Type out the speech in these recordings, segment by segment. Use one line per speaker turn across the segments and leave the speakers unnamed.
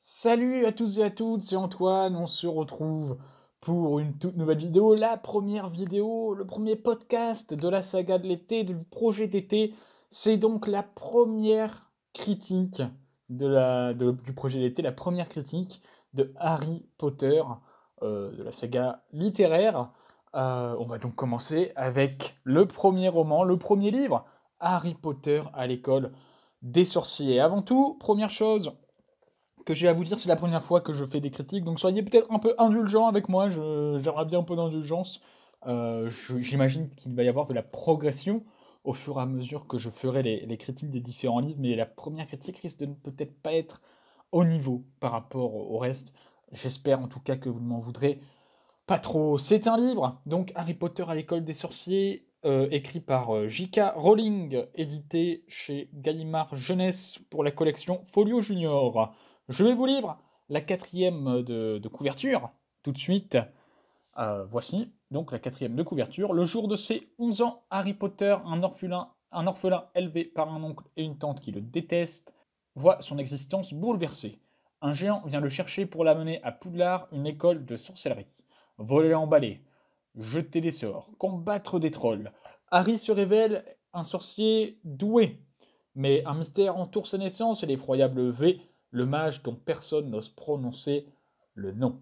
Salut à tous et à toutes, c'est Antoine, on se retrouve pour une toute nouvelle vidéo, la première vidéo, le premier podcast de la saga de l'été, du projet d'été. C'est donc la première critique du projet d'été, la première critique de Harry Potter, de la saga littéraire. On va donc commencer avec le premier roman, le premier livre, Harry Potter à l'école des sorciers. Avant tout, première chose que j'ai à vous dire, c'est la première fois que je fais des critiques, donc soyez peut-être un peu indulgents avec moi, j'aimerais bien un peu d'indulgence. J'imagine qu'il va y avoir de la progression au fur et à mesure que je ferai les critiques des différents livres, mais la première critique risque de ne peut-être pas être au niveau par rapport au reste. J'espère en tout cas que vous ne m'en voudrez pas trop. C'est un livre, donc Harry Potter à l'école des sorciers, écrit par J.K. Rowling, édité chez Gallimard Jeunesse pour la collection Folio Junior. Je vais vous lire la quatrième de couverture, tout de suite. Voici donc la quatrième de couverture. Le jour de ses 11 ans, Harry Potter, un orphelin élevé par un oncle et une tante qui le détestent, voit son existence bouleversée. Un géant vient le chercher pour l'amener à Poudlard, une école de sorcellerie. Voler en balai, jeter des sorts, combattre des trolls. Harry se révèle un sorcier doué, mais un mystère entoure sa naissance et l'effroyable V, le mage dont personne n'ose prononcer le nom.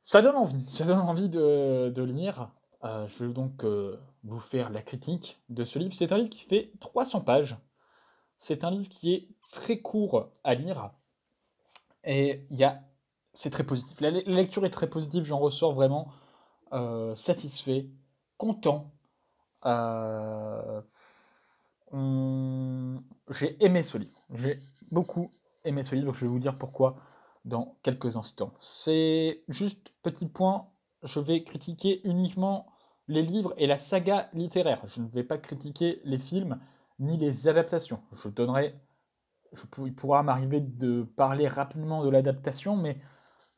Ça donne envie de lire. Je vais donc vous faire la critique de ce livre. C'est un livre qui fait 300 pages. C'est un livre qui est très court à lire. Et c'est très positif. La lecture est très positive, j'en ressors vraiment satisfait, content. Euh, J'ai aimé ce livre. J'ai beaucoup aimé ce livre. Je vais vous dire pourquoi dans quelques instants. C'est juste petit point. Je vais critiquer uniquement les livres et la saga littéraire. Je ne vais pas critiquer les films ni les adaptations. Il pourra m'arriver de parler rapidement de l'adaptation, mais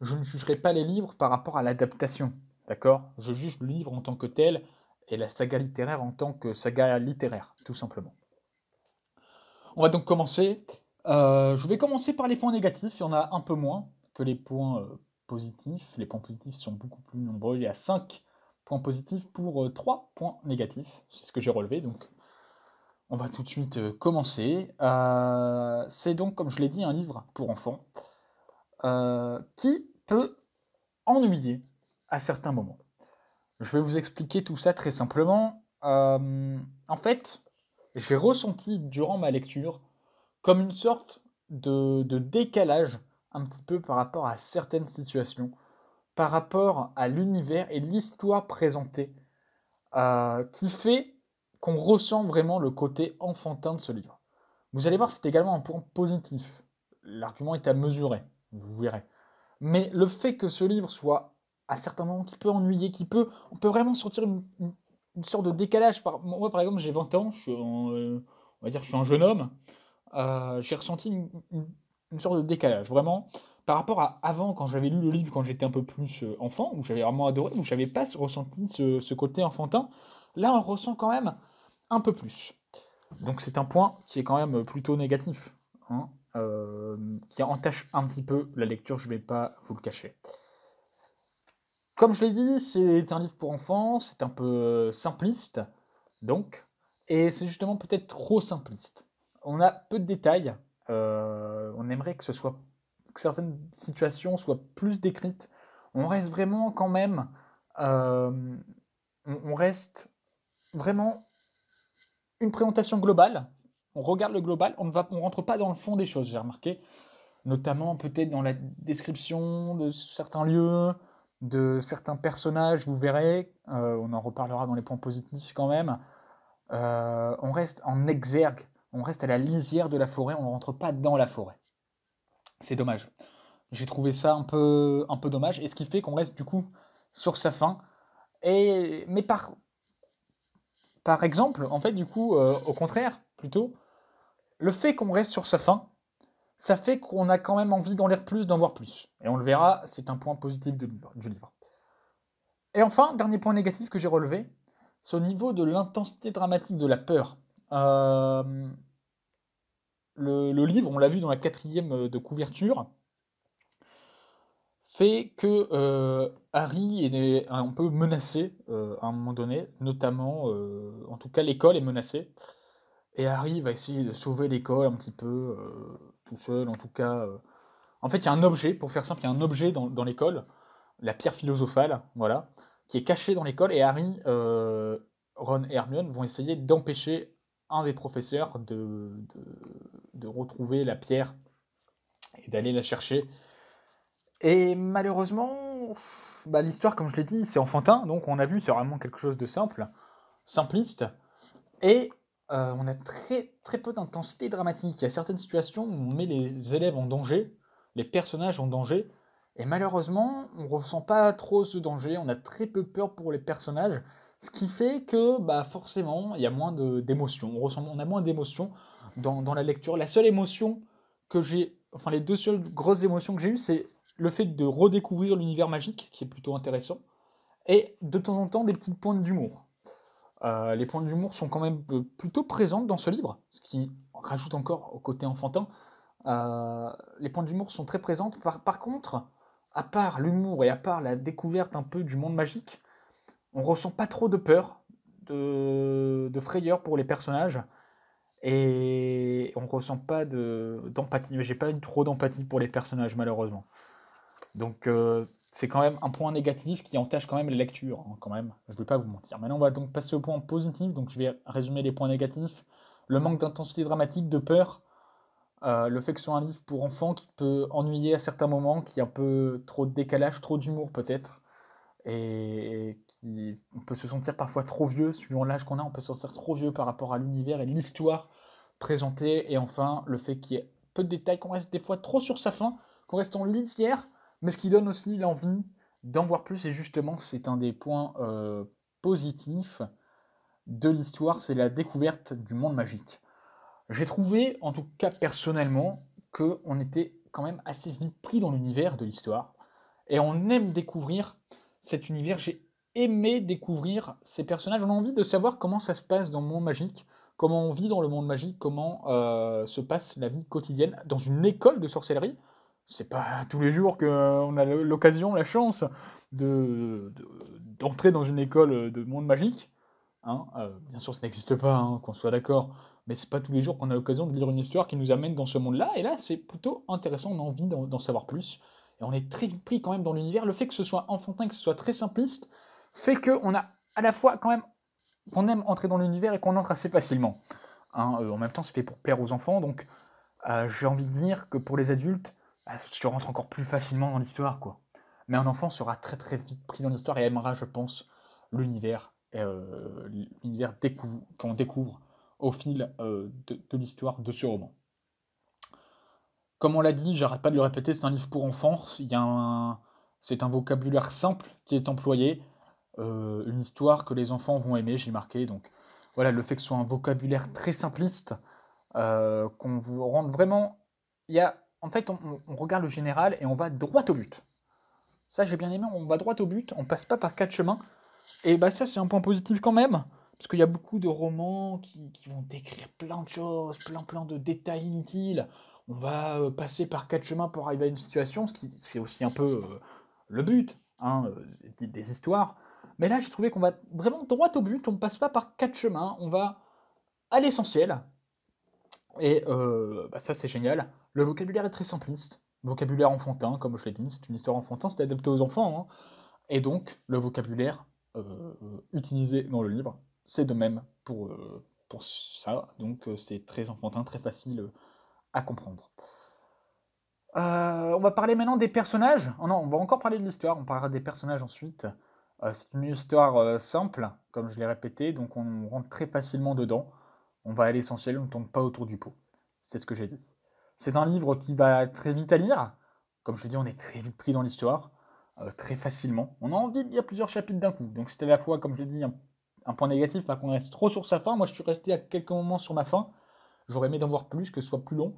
je ne jugerai pas les livres par rapport à l'adaptation. D'accord? Je juge le livre en tant que tel et la saga littéraire en tant que saga littéraire, tout simplement. On va donc commencer. Je vais commencer par les points négatifs. Il y en a un peu moins que les points positifs. Les points positifs sont beaucoup plus nombreux. Il y a 5 points positifs pour 3 points négatifs. C'est ce que j'ai relevé. Donc, on va tout de suite commencer. C'est donc, comme je l'ai dit, un livre pour enfants qui peut ennuyer à certains moments. Je vais vous expliquer tout ça très simplement. En fait, j'ai ressenti durant ma lecture comme une sorte de décalage un petit peu par rapport à certaines situations, par rapport à l'univers et l'histoire présentée, qui fait qu'on ressent vraiment le côté enfantin de ce livre. Vous allez voir, c'est également un point positif. L'argument est à mesurer, vous verrez. Mais le fait que ce livre soit à certains moments qui peut ennuyer, on peut vraiment sentir une sorte de décalage. Moi, par exemple, j'ai 20 ans, on va dire, je suis un jeune homme. J'ai ressenti une sorte de décalage, vraiment, par rapport à avant, quand j'avais lu le livre, quand j'étais un peu plus enfant, où j'avais vraiment adoré, où j'avais pas ressenti ce côté enfantin. Là, on ressent quand même un peu plus. Donc c'est un point qui est quand même plutôt négatif, hein, qui entache un petit peu la lecture, je ne vais pas vous le cacher. Comme je l'ai dit, c'est un livre pour enfants, c'est un peu simpliste, donc, et c'est justement peut-être trop simpliste. On a peu de détails, on aimerait que que certaines situations soient plus décrites. On reste vraiment quand même, euh, on reste vraiment une présentation globale. On regarde le global, on rentre pas dans le fond des choses, j'ai remarqué, notamment peut-être dans la description de certains lieux, de certains personnages, vous verrez, on en reparlera dans les points positifs quand même. On reste en exergue, on reste à la lisière de la forêt, on ne rentre pas dans la forêt. C'est dommage. J'ai trouvé ça un peu dommage, et ce qui fait qu'on reste du coup sur sa fin. Mais par exemple, en fait, du coup, au contraire, plutôt, le fait qu'on reste sur sa fin, ça fait qu'on a quand même envie d'en lire plus, d'en voir plus. Et on le verra, c'est un point positif du livre. Et enfin, dernier point négatif que j'ai relevé, c'est au niveau de l'intensité dramatique de la peur. Euh, le livre, on l'a vu dans la 4e de couverture, fait que Harry est un peu menacé à un moment donné, notamment, en tout cas l'école est menacée, et Harry va essayer de sauver l'école un petit peu tout seul, en tout cas. En fait, il y a un objet, pour faire simple, il y a un objet dans l'école, la pierre philosophale, voilà, qui est cachée dans l'école, et Harry, Ron et Hermione vont essayer d'empêcher un des professeurs de retrouver la pierre et d'aller la chercher. Et malheureusement, bah, l'histoire, comme je l'ai dit, c'est enfantin, donc on a vu, c'est vraiment quelque chose de simple, simpliste, et on a très, très peu d'intensité dramatique. Il y a certaines situations où on met les élèves en danger, les personnages en danger, et malheureusement, on ne ressent pas trop ce danger, on a très peu peur pour les personnages, ce qui fait que bah, forcément, il y a moins d'émotions. On a moins d'émotions dans la lecture. La seule émotion que j'ai, enfin les deux seules grosses émotions que j'ai eues, c'est le fait de redécouvrir l'univers magique, qui est plutôt intéressant, et de temps en temps des petites pointes d'humour. Les points d'humour sont quand même plutôt présents dans ce livre, ce qui rajoute encore au côté enfantin. Les points d'humour sont très présents. Par contre, à part l'humour et à part la découverte un peu du monde magique, on ressent pas trop de peur, de frayeur pour les personnages, et on ressent pas d'empathie. J'ai pas eu trop d'empathie pour les personnages, malheureusement. Donc c'est quand même un point négatif qui entache quand même la lecture, hein, quand même, je ne vais pas vous mentir. Maintenant on va donc passer au point positif, donc je vais résumer les points négatifs. Le manque d'intensité dramatique, de peur, le fait que ce soit un livre pour enfants qui peut ennuyer à certains moments, qui a un peu trop de décalage, trop d'humour peut-être, et qui on peut se sentir parfois trop vieux, suivant l'âge qu'on a, on peut se sentir trop vieux par rapport à l'univers et l'histoire présentée, et enfin le fait qu'il y ait peu de détails, qu'on reste des fois trop sur sa faim, qu'on reste en lisière, mais ce qui donne aussi l'envie d'en voir plus, et justement c'est un des points positifs de l'histoire, c'est la découverte du monde magique. J'ai trouvé, en tout cas personnellement, qu'on était quand même assez vite pris dans l'univers de l'histoire, et on aime découvrir cet univers. J'ai aimé découvrir ces personnages, on a envie de savoir comment ça se passe dans le monde magique, comment on vit dans le monde magique, comment se passe la vie quotidienne dans une école de sorcellerie. C'est pas tous les jours qu'on a l'occasion, la chance d'entrer dans une école de monde magique. Hein. Bien sûr, ça n'existe pas, hein, qu'on soit d'accord, mais c'est pas tous les jours qu'on a l'occasion de lire une histoire qui nous amène dans ce monde-là, et là, c'est plutôt intéressant, on a envie d'en savoir plus, et on est très pris quand même dans l'univers. Le fait que ce soit enfantin, que ce soit très simpliste, fait qu'on a à la fois quand même, qu'on aime entrer dans l'univers et qu'on entre assez facilement. Hein. En même temps, c'est fait pour plaire aux enfants, donc j'ai envie de dire que pour les adultes, tu rentres encore plus facilement dans l'histoire, quoi. Mais un enfant sera très très vite pris dans l'histoire et aimera, je pense, l'univers, qu'on découvre au fil de l'histoire de ce roman. Comme on l'a dit, j'arrête pas de le répéter, c'est un livre pour enfants. C'est un vocabulaire simple qui est employé, une histoire que les enfants vont aimer, j'ai marqué. Donc voilà, le fait que ce soit un vocabulaire très simpliste, qu'on vous rende vraiment. En fait, on regarde le général et on va droit au but. Ça, j'ai bien aimé, on va droit au but, on passe pas par quatre chemins. Et bah ça, c'est un point positif quand même, parce qu'il y a beaucoup de romans qui vont décrire plein de choses, plein de détails inutiles. On va passer par quatre chemins pour arriver à une situation, ce qui c'est aussi un peu le but, hein, des histoires. Mais là, j'ai trouvé qu'on va vraiment droit au but, on ne passe pas par quatre chemins, on va à l'essentiel. Et bah ça, c'est génial. Le vocabulaire est très simpliste, vocabulaire enfantin, comme je l'ai dit, c'est une histoire enfantin, c'est adapté aux enfants, hein. Et donc, le vocabulaire utilisé dans le livre, c'est de même pour ça. Donc, c'est très enfantin, très facile à comprendre. On va parler maintenant des personnages. Oh non, on va encore parler de l'histoire, on parlera des personnages ensuite. C'est une histoire simple, comme je l'ai répété, donc on rentre très facilement dedans. On va à l'essentiel, on ne tourne pas autour du pot. C'est ce que j'ai dit. C'est un livre qui va très vite à lire. Comme je l'ai dit, on est très vite pris dans l'histoire, très facilement. On a envie de lire plusieurs chapitres d'un coup. Donc c'est à la fois, comme je l'ai dit, un point négatif, parce qu'on reste trop sur sa fin. Moi, je suis resté à quelques moments sur ma fin. J'aurais aimé d'en voir plus, que ce soit plus long.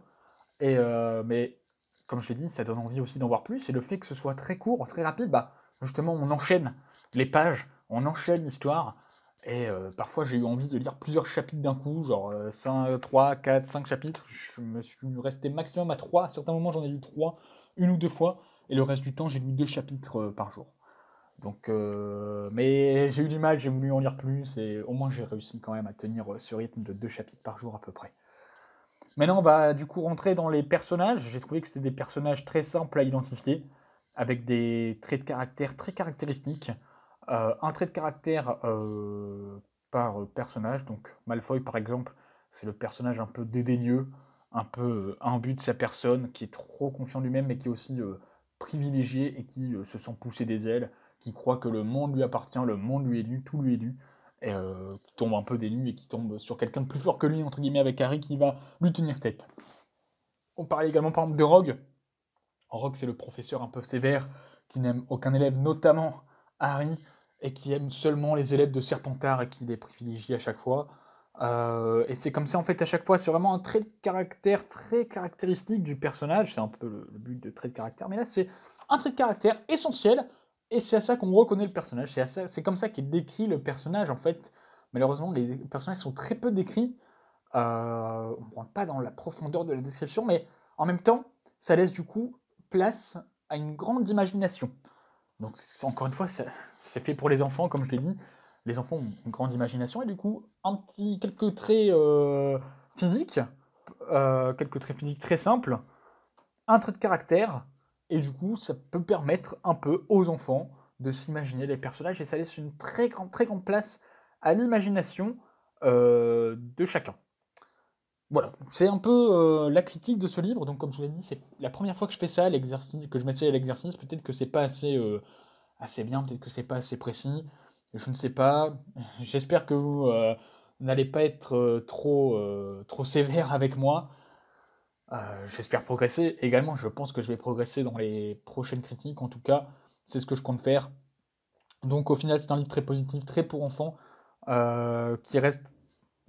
Mais comme je l'ai dit, ça donne envie aussi d'en voir plus. Et le fait que ce soit très court, très rapide, bah, justement, on enchaîne les pages, on enchaîne l'histoire. Et parfois, j'ai eu envie de lire plusieurs chapitres d'un coup, genre 5, 3, 4, 5 chapitres. Je me suis resté maximum à 3. À certains moments, j'en ai lu 3, une ou deux fois. Et le reste du temps, j'ai lu 2 chapitres par jour. Donc, mais j'ai eu du mal, j'ai voulu en lire plus. Et au moins, j'ai réussi quand même à tenir ce rythme de 2 chapitres par jour à peu près. Maintenant, on va du coup rentrer dans les personnages. J'ai trouvé que c'était des personnages très simples à identifier, avec des traits de caractère très caractéristiques. Un trait de caractère par personnage. Donc Malfoy, par exemple, c'est le personnage un peu dédaigneux, un peu imbu de sa personne, qui est trop confiant en lui-même, mais qui est aussi privilégié et qui se sent pousser des ailes, qui croit que le monde lui appartient, le monde lui est dû, tout lui est dû, et qui tombe un peu des nues et qui tombe sur quelqu'un de plus fort que lui, entre guillemets, avec Harry, qui va lui tenir tête. On parlait également par exemple de Rogue. Rogue, c'est le professeur un peu sévère, qui n'aime aucun élève, notamment Harry, et qui aime seulement les élèves de Serpentard et qui les privilégie à chaque fois. Et c'est comme ça, en fait, à chaque fois, c'est vraiment un trait de caractère très caractéristique du personnage. C'est un peu le but de trait de caractère, mais là, c'est un trait de caractère essentiel, et c'est à ça qu'on reconnaît le personnage. C'est comme ça qu'il décrit le personnage, en fait. Malheureusement, les personnages sont très peu décrits. On ne rentre pas dans la profondeur de la description, mais en même temps, ça laisse du coup place à une grande imagination. Donc, encore une fois, c'est fait pour les enfants, comme je l'ai dit. Les enfants ont une grande imagination et du coup, quelques traits physiques, quelques traits physiques très simples, un trait de caractère, et du coup, ça peut permettre un peu aux enfants de s'imaginer les personnages et ça laisse une très grande place à l'imagination de chacun. Voilà, c'est un peu la critique de ce livre. Donc, comme je vous l'ai dit, c'est la première fois que je fais ça, l'exercice, que je m'essaye à l'exercice. Peut-être que c'est pas assez bien, peut-être que c'est pas assez précis. Je ne sais pas. J'espère que vous n'allez pas être trop sévère avec moi. J'espère progresser. Également, je pense que je vais progresser dans les prochaines critiques. En tout cas, c'est ce que je compte faire. Donc, au final, c'est un livre très positif, très pour enfants, qui reste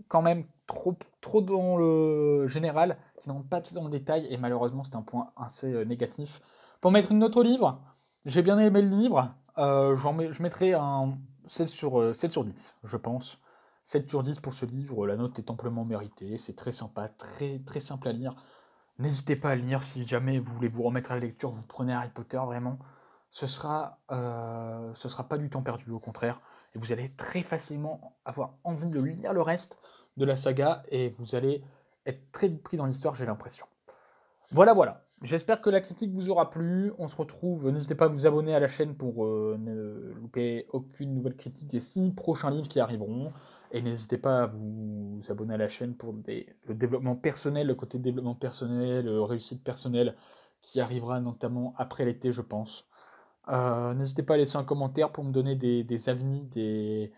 quand même trop dans le général, qui n'entre pas dans le détail, et malheureusement c'est un point assez négatif. Pour mettre une note au livre, j'ai bien aimé le livre, je mettrai un 7 sur 10, je pense. 7 sur 10 pour ce livre, la note est amplement méritée, c'est très sympa, très simple à lire. N'hésitez pas à le lire si jamais vous voulez vous remettre à la lecture, vous prenez Harry Potter, vraiment, ce sera pas du temps perdu, au contraire, et vous allez très facilement avoir envie de lire le reste de la saga, et vous allez être très pris dans l'histoire, j'ai l'impression. Voilà. J'espère que la critique vous aura plu. On se retrouve. N'hésitez pas à vous abonner à la chaîne pour ne louper aucune nouvelle critique des 6 prochains livres qui arriveront. Et n'hésitez pas à vous abonner à la chaîne pour le développement personnel, le côté développement personnel, réussite personnelle, qui arrivera notamment après l'été, je pense. N'hésitez pas à laisser un commentaire pour me donner des avis, des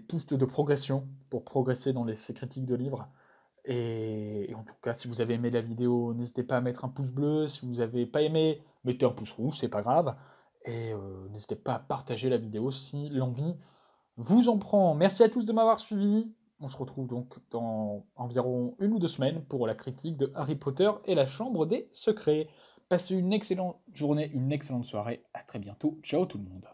pistes de progression pour progresser dans ces critiques de livres. Et en tout cas, si vous avez aimé la vidéo, n'hésitez pas à mettre un pouce bleu. Si vous n'avez pas aimé, mettez un pouce rouge, c'est pas grave. Et n'hésitez pas à partager la vidéo si l'envie vous en prend. Merci à tous de m'avoir suivi. On se retrouve donc dans environ 1 ou 2 semaines pour la critique de Harry Potter et la Chambre des Secrets. Passez une excellente journée, une excellente soirée. À très bientôt. Ciao tout le monde.